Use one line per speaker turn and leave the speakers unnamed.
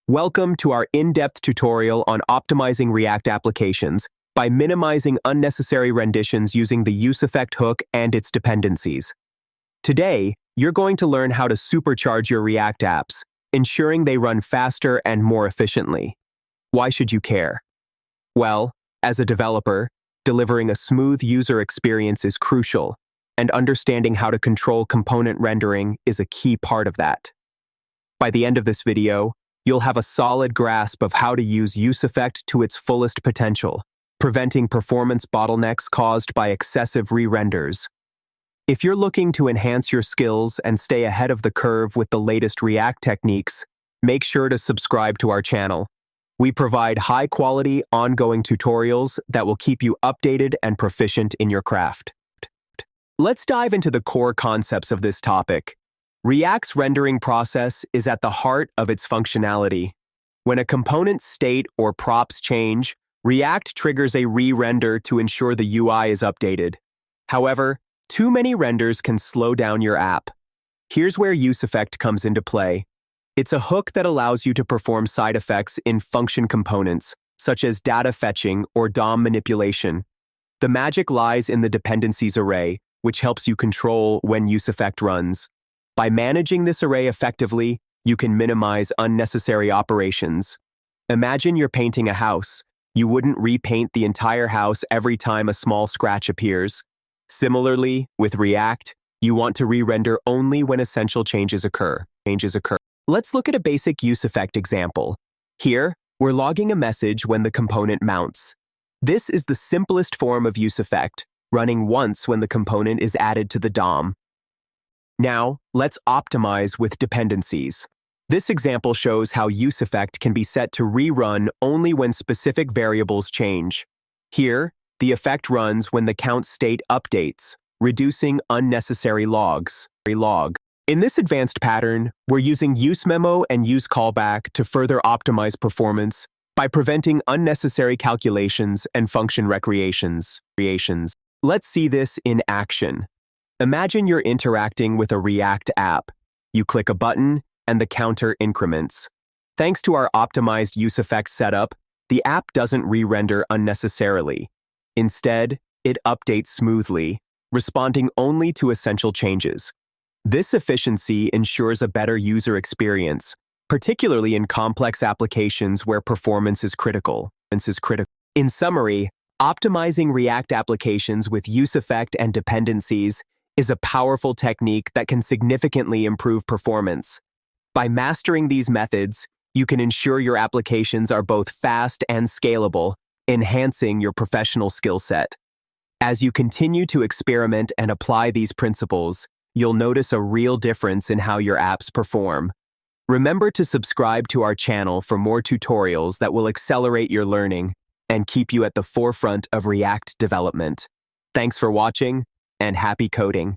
Welcome to our in-depth tutorial on optimizing React applications by minimizing unnecessary renditions using the useEffect hook and its dependencies. Today, you're going to learn how to supercharge your React apps, ensuring they run faster and more efficiently. Why should you care? Well, as a developer, delivering a smooth user experience is crucial, and understanding how to control component rendering is a key part of that. By the end of this video, you'll have a solid grasp of how to use useEffect to its fullest potential, preventing performance bottlenecks caused by excessive re-renders. If you're looking to enhance your skills and stay ahead of the curve with the latest React techniques, make sure to subscribe to our channel. We provide high-quality, ongoing tutorials that will keep you updated and proficient in your craft. Let's dive into the core concepts of this topic. React's rendering process is at the heart of its functionality. When a component's state or props change, React triggers a re-render to ensure the UI is updated. However, too many renders can slow down your app. Here's where useEffect comes into play. It's a hook that allows you to perform side effects in function components, such as data fetching or DOM manipulation. The magic lies in the dependencies array, which helps you control when useEffect runs. By managing this array effectively, you can minimize unnecessary operations. Imagine you're painting a house. You wouldn't repaint the entire house every time a small scratch appears. Similarly, with React, you want to re-render only when essential changes occur. Let's look at a basic useEffect example. Here, we're logging a message when the component mounts. This is the simplest form of useEffect, running once when the component is added to the DOM. Now, let's optimize with dependencies. This example shows how useEffect can be set to rerun only when specific variables change. Here, the effect runs when the count state updates, reducing unnecessary logs. In this advanced pattern, we're using useMemo and useCallback to further optimize performance by preventing unnecessary calculations and function recreations. Let's see this in action. Imagine you're interacting with a React app. You click a button, and the counter increments. Thanks to our optimized useEffect setup, the app doesn't re-render unnecessarily. Instead, it updates smoothly, responding only to essential changes. This efficiency ensures a better user experience, particularly in complex applications where performance is critical. In summary, optimizing React applications with useEffect and dependencies is a powerful technique that can significantly improve performance. By mastering these methods, you can ensure your applications are both fast and scalable, enhancing your professional skill set. As you continue to experiment and apply these principles, you'll notice a real difference in how your apps perform. Remember to subscribe to our channel for more tutorials that will accelerate your learning and keep you at the forefront of React development. Thanks for watching, and happy coding.